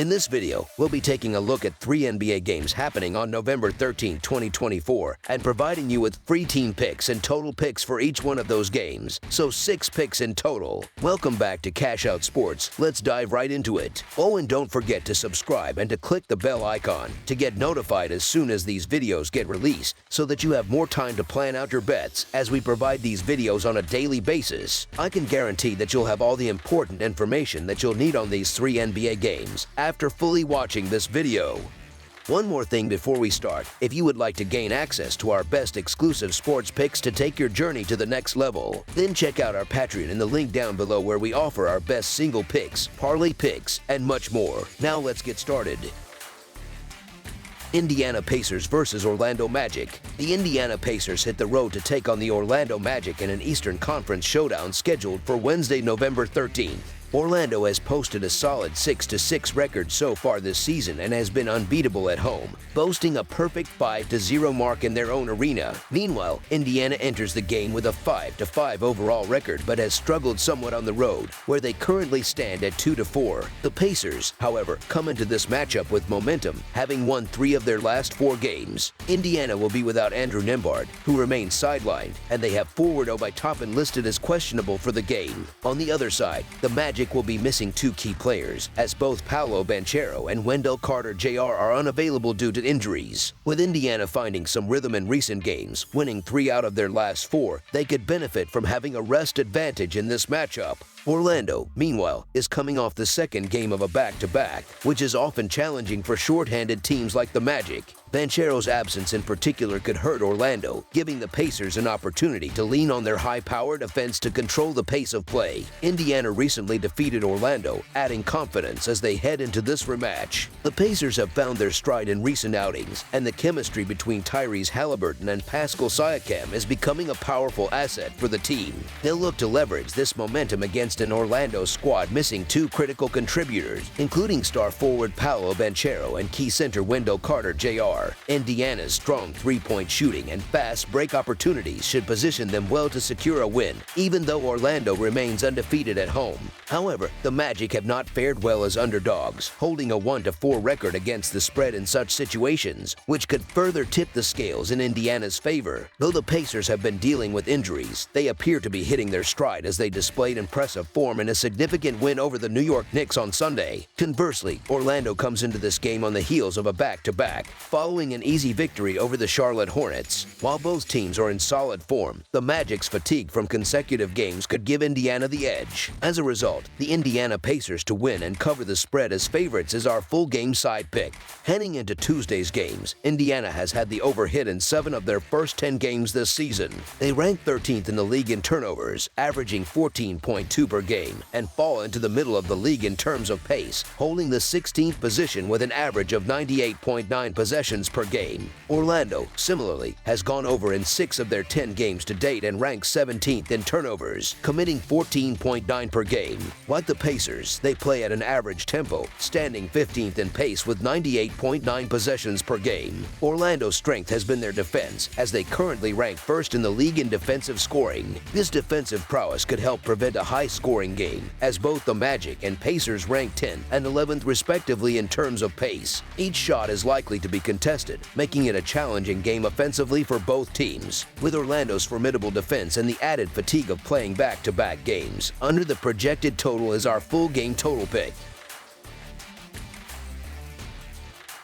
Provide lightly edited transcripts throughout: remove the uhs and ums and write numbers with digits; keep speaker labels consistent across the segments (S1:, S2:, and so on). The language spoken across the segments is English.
S1: In this video, we'll be taking a look at 3 NBA games happening on November 13, 2024, and providing you with free team picks and total picks for each one of those games, so 6 picks in total. Welcome back to Cash Out Sports. Let's dive right into it. Oh, and don't forget to subscribe and to click the bell icon to get notified as soon as these videos get released, so that you have more time to plan out your bets as we provide these videos on a daily basis. I can guarantee that you'll have all the important information that you'll need on these 3 NBA games after fully watching this video. One more thing before we start: if you would like to gain access to our best exclusive sports picks to take your journey to the next level, then check out our Patreon in the link down below, where we offer our best single picks, parlay picks, and much more. Now let's get started. Indiana Pacers versus Orlando Magic. The Indiana Pacers hit the road to take on the Orlando Magic in an Eastern Conference showdown scheduled for Wednesday, November 13th. Orlando has posted a solid 6-6 record so far this season and has been unbeatable at home, boasting a perfect 5-0 mark in their own arena. Meanwhile, Indiana enters the game with a 5-5 overall record but has struggled somewhat on the road, where they currently stand at 2-4. The Pacers, however, come into this matchup with momentum, having won 3 of their last 4 games. Indiana will be without Andrew Nembhard, who remains sidelined, and they have forward Obi Toppin listed as questionable for the game. On the other side, the Magic will be missing 2 key players, as both Paolo Banchero and Wendell Carter Jr. are unavailable due to injuries. With Indiana finding some rhythm in recent games, winning 3 out of their last 4, they could benefit from having a rest advantage in this matchup. Orlando, meanwhile, is coming off the second game of a back-to-back, which is often challenging for short-handed teams like the Magic. Banchero's absence in particular could hurt Orlando, giving the Pacers an opportunity to lean on their high-powered offense to control the pace of play. Indiana recently defeated Orlando, adding confidence as they head into this rematch. The Pacers have found their stride in recent outings, and the chemistry between Tyrese Halliburton and Pascal Siakam is becoming a powerful asset for the team. They'll look to leverage this momentum against an Orlando squad missing 2 critical contributors, including star forward Paolo Banchero and key center Wendell Carter Jr. Indiana's strong 3-point shooting and fast break opportunities should position them well to secure a win, even though Orlando remains undefeated at home. However, the Magic have not fared well as underdogs, holding a 1-4 record against the spread in such situations, which could further tip the scales in Indiana's favor. Though the Pacers have been dealing with injuries, they appear to be hitting their stride as they displayed impressive form in a significant win over the New York Knicks on Sunday. Conversely, Orlando comes into this game on the heels of a back-to-back, following an easy victory over the Charlotte Hornets. While both teams are in solid form, the Magic's fatigue from consecutive games could give Indiana the edge. As a result, the Indiana Pacers to win and cover the spread as favorites is our full game side pick. Heading into Tuesday's games, Indiana has had the overhit in 7 of their first 10 games this season. They rank 13th in the league in turnovers, averaging 14.2 per game, and fall into the middle of the league in terms of pace, holding the 16th position with an average of 98.9 possessions per game. Orlando, similarly, has gone over in 6 of their 10 games to date and ranks 17th in turnovers, committing 14.9 per game. Like the Pacers, they play at an average tempo, standing 15th in pace with 98.9 possessions per game. Orlando's strength has been their defense, as they currently rank 1st in the league in defensive scoring. This defensive prowess could help prevent a high-scoring game, as both the Magic and Pacers rank 10th and 11th respectively in terms of pace. Each shot is likely to be contested, making it a challenging game offensively for both teams. With Orlando's formidable defense and the added fatigue of playing back-to-back games, under the projected total is our full game total pick.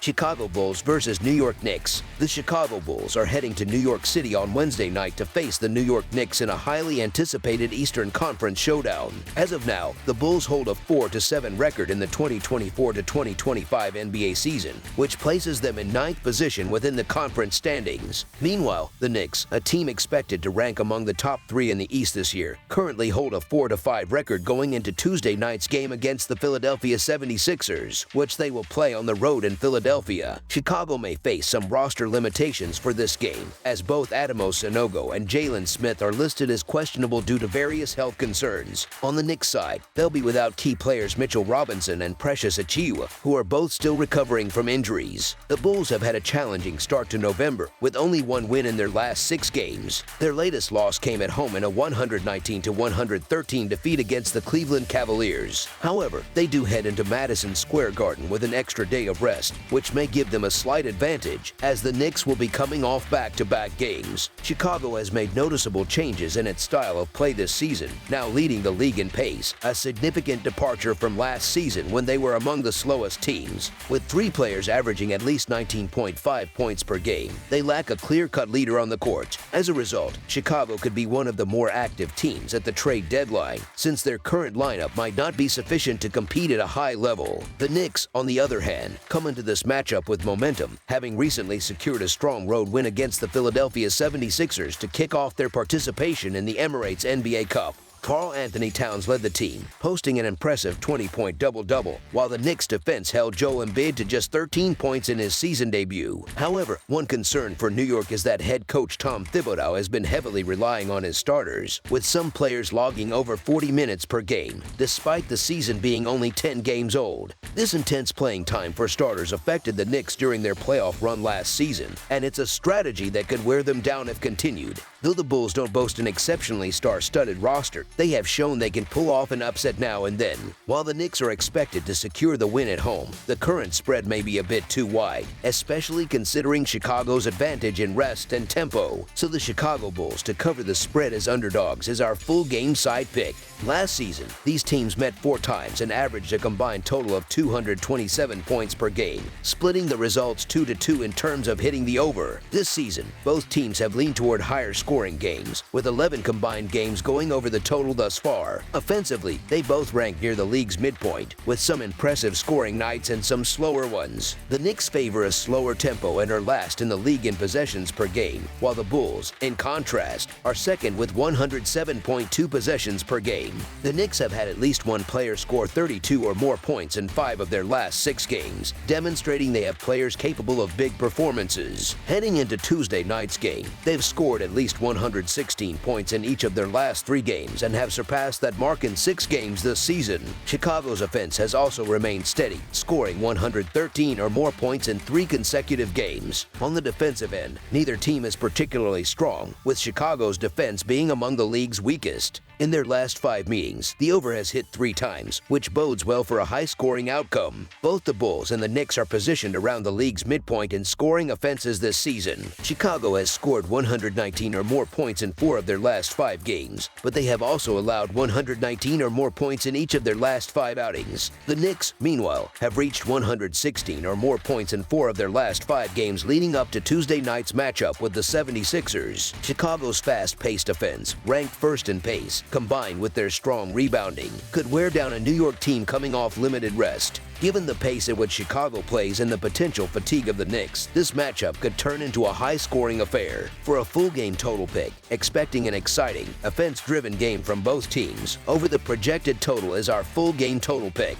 S1: Chicago Bulls versus New York Knicks. The Chicago Bulls are heading to New York City on Wednesday night to face the New York Knicks in a highly anticipated Eastern Conference showdown. As of now, the Bulls hold a 4-7 record in the 2024-2025 NBA season, which places them in 9th position within the conference standings. Meanwhile, the Knicks, a team expected to rank among the top 3 in the East this year, currently hold a 4-5 record going into Tuesday night's game against the Philadelphia 76ers, which they will play on the road in Philadelphia Philadelphia. Chicago may face some roster limitations for this game, as both Adamo Sanogo and Jalen Smith are listed as questionable due to various health concerns. On the Knicks side, they'll be without key players Mitchell Robinson and Precious Achiuwa, who are both still recovering from injuries. The Bulls have had a challenging start to November, with only one win in their last 6 games. Their latest loss came at home in a 119-113 defeat against the Cleveland Cavaliers. However, they do head into Madison Square Garden with an extra day of rest, which may give them a slight advantage, as the Knicks will be coming off back-to-back games. Chicago has made noticeable changes in its style of play this season, now leading the league in pace, a significant departure from last season when they were among the slowest teams. With 3 players averaging at least 19.5 points per game, they lack a clear-cut leader on the court. As a result, Chicago could be one of the more active teams at the trade deadline, since their current lineup might not be sufficient to compete at a high level. The Knicks, on the other hand, come into this matchup with momentum, having recently secured a strong road win against the Philadelphia 76ers to kick off their participation in the Emirates NBA Cup. Karl-Anthony Towns led the team, posting an impressive 20-point double-double, while the Knicks' defense held Joel Embiid to just 13 points in his season debut. However, one concern for New York is that head coach Tom Thibodeau has been heavily relying on his starters, with some players logging over 40 minutes per game, despite the season being only 10 games old. This intense playing time for starters affected the Knicks during their playoff run last season, and it's a strategy that could wear them down if continued. Though the Bulls don't boast an exceptionally star-studded roster, they have shown they can pull off an upset now and then. While the Knicks are expected to secure the win at home, the current spread may be a bit too wide, especially considering Chicago's advantage in rest and tempo. So the Chicago Bulls to cover the spread as underdogs is our full game side pick. Last season, these teams met 4 times and averaged a combined total of 227 points per game, splitting the results 2-2 in terms of hitting the over. This season, both teams have leaned toward higher scoring games, with 11 combined games going over the total thus far. Offensively, they both rank near the league's midpoint, with some impressive scoring nights and some slower ones. The Knicks favor a slower tempo and are last in the league in possessions per game, while the Bulls, in contrast, are second with 107.2 possessions per game. The Knicks have had at least one player score 32 or more points in 5 of their last 6 games, demonstrating they have players capable of big performances. Heading into Tuesday night's game, they've scored at least 116 points in each of their last 3 games and have surpassed that mark in 6 games this season. Chicago's offense has also remained steady, scoring 113 or more points in 3 consecutive games. On the defensive end, neither team is particularly strong, with Chicago's defense being among the league's weakest. In their last 5 meetings, the over has hit 3 times, which bodes well for a high-scoring outcome. Both the Bulls and the Knicks are positioned around the league's midpoint in scoring offenses this season. Chicago has scored 119 or more points in 4 of their last 5 games, but they have also allowed 119 or more points in each of their last 5 outings. The Knicks, meanwhile, have reached 116 or more points in 4 of their last 5 games leading up to Tuesday night's matchup with the 76ers. Chicago's fast-paced offense, ranked first in pace, combined with their strong rebounding, could wear down a New York team coming off limited rest. Given the pace at which Chicago plays and the potential fatigue of the Knicks, this matchup could turn into a high-scoring affair. For a full-game total pick, expecting an exciting, offense-driven game from both teams, over the projected total is our full-game total pick.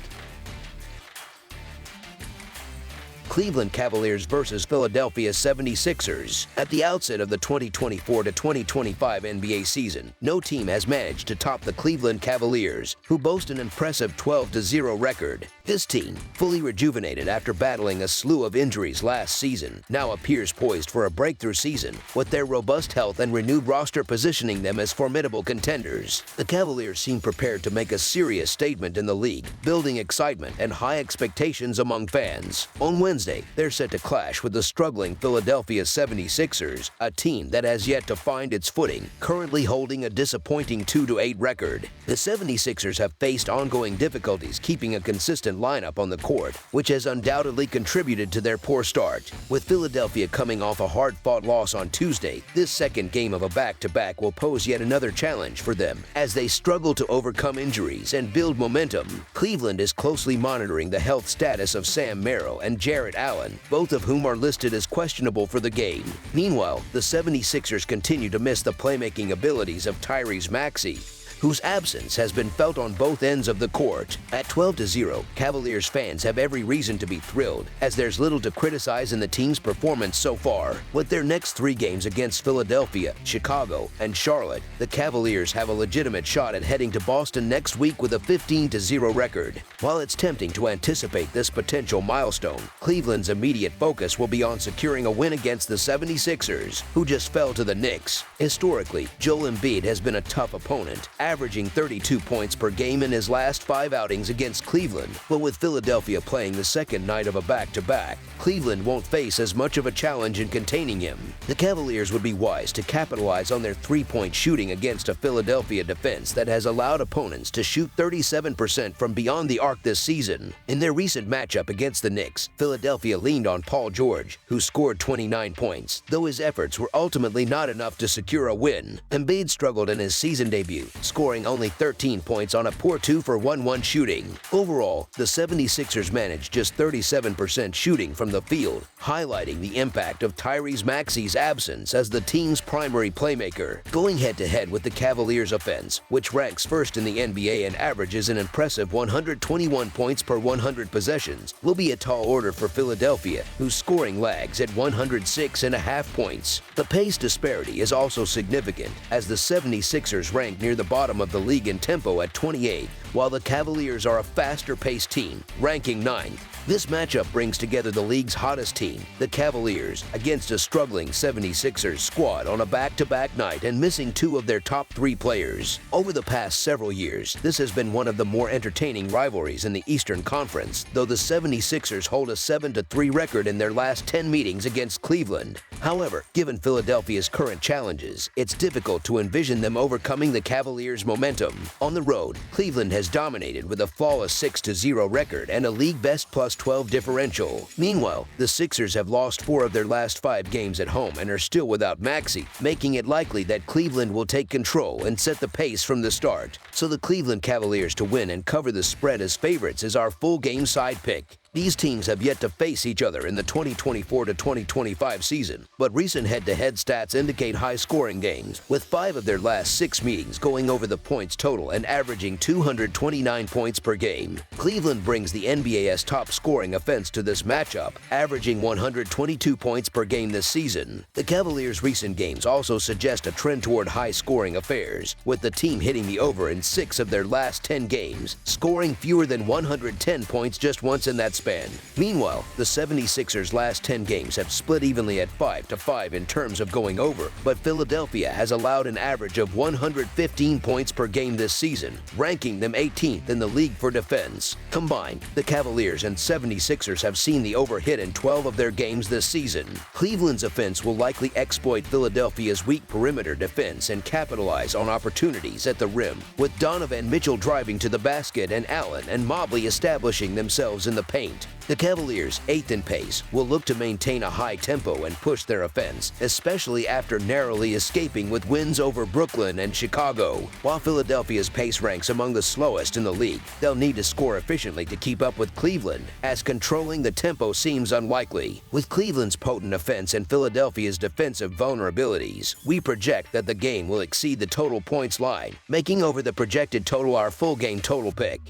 S1: Cleveland Cavaliers versus Philadelphia 76ers. At the outset of the 2024-2025 NBA season, no team has managed to top the Cleveland Cavaliers, who boast an impressive 12-0 record. This team, fully rejuvenated after battling a slew of injuries last season, now appears poised for a breakthrough season, with their robust health and renewed roster positioning them as formidable contenders. The Cavaliers seem prepared to make a serious statement in the league, building excitement and high expectations among fans. On Wednesday, they're set to clash with the struggling Philadelphia 76ers, a team that has yet to find its footing, currently holding a disappointing 2-8 record. The 76ers have faced ongoing difficulties keeping a consistent lineup on the court, which has undoubtedly contributed to their poor start. With Philadelphia coming off a hard-fought loss on Tuesday, this second game of a back-to-back will pose yet another challenge for them as they struggle to overcome injuries and build momentum. Cleveland is closely monitoring the health status of Sam Merrill and Jarrett Allen, both of whom are listed as questionable for the game. Meanwhile, the 76ers continue to miss the playmaking abilities of Tyrese Maxey. whose absence has been felt on both ends of the court. At 12-0, Cavaliers fans have every reason to be thrilled, as there's little to criticize in the team's performance so far. With their next 3 games against Philadelphia, Chicago, and Charlotte, the Cavaliers have a legitimate shot at heading to Boston next week with a 15-0 record. While it's tempting to anticipate this potential milestone, Cleveland's immediate focus will be on securing a win against the 76ers, who just fell to the Knicks. Historically, Joel Embiid has been a tough opponent, averaging 32 points per game in his last 5 outings against Cleveland. But with Philadelphia playing the second night of a back-to-back, Cleveland won't face as much of a challenge in containing him. The Cavaliers would be wise to capitalize on their 3-point shooting against a Philadelphia defense that has allowed opponents to shoot 37% from beyond the arc this season. In their recent matchup against the Knicks, Philadelphia leaned on Paul George, who scored 29 points, though his efforts were ultimately not enough to secure a win. Embiid struggled in his season debut, scoring only 13 points on a poor 2-for-1 shooting. Overall, the 76ers managed just 37% shooting from the field, highlighting the impact of Tyrese Maxey's absence as the team's primary playmaker. Going head-to-head with the Cavaliers offense, which ranks first in the NBA and averages an impressive 121 points per 100 possessions, will be a tall order for Philadelphia, whose scoring lags at 106.5 points. The pace disparity is also significant, as the 76ers rank near the bottom of the league in tempo at 28th, while the Cavaliers are a faster-paced team, ranking 9th. This matchup brings together the league's hottest team, the Cavaliers, against a struggling 76ers squad on a back-to-back night and missing 2 of their top 3 players. Over the past several years, this has been one of the more entertaining rivalries in the Eastern Conference, though the 76ers hold a 7-3 record in their last 10 meetings against Cleveland. However, given Philadelphia's current challenges, it's difficult to envision them overcoming the Cavaliers' momentum. On the road, Cleveland has dominated with a flawless 6-0 record and a league-best +12 differential. Meanwhile, the Sixers have lost 4 of their last 5 games at home and are still without Maxey, making it likely that Cleveland will take control and set the pace from the start. So the Cleveland Cavaliers to win and cover the spread as favorites is our full game side pick. These teams have yet to face each other in the 2024-2025 season, but recent head-to-head stats indicate high-scoring games, with 5 of their last 6 meetings going over the points total and averaging 229 points per game. Cleveland brings the NBA's top-scoring offense to this matchup, averaging 122 points per game this season. The Cavaliers' recent games also suggest a trend toward high-scoring affairs, with the team hitting the over in 6 of their last 10 games, scoring fewer than 110 points just once in that span. Meanwhile, the 76ers' last 10 games have split evenly at 5-5 in terms of going over, but Philadelphia has allowed an average of 115 points per game this season, ranking them 18th in the league for defense. Combined, the Cavaliers and 76ers have seen the over hit in 12 of their games this season. Cleveland's offense will likely exploit Philadelphia's weak perimeter defense and capitalize on opportunities at the rim, with Donovan Mitchell driving to the basket and Allen and Mobley establishing themselves in the paint. The Cavaliers, 8th in pace, will look to maintain a high tempo and push their offense, especially after narrowly escaping with wins over Brooklyn and Chicago. While Philadelphia's pace ranks among the slowest in the league, they'll need to score efficiently to keep up with Cleveland, as controlling the tempo seems unlikely. With Cleveland's potent offense and Philadelphia's defensive vulnerabilities, we project that the game will exceed the total points line, making over the projected total our full game total pick.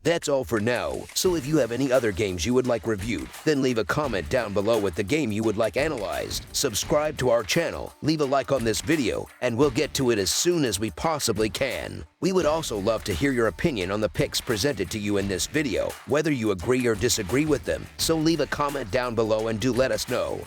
S1: That's all for now, so if you have any other games you would like reviewed, then leave a comment down below with the game you would like analyzed. Subscribe to our channel, leave a like on this video, and we'll get to it as soon as we possibly can. We would also love to hear your opinion on the picks presented to you in this video, whether you agree or disagree with them, so leave a comment down below and do let us know.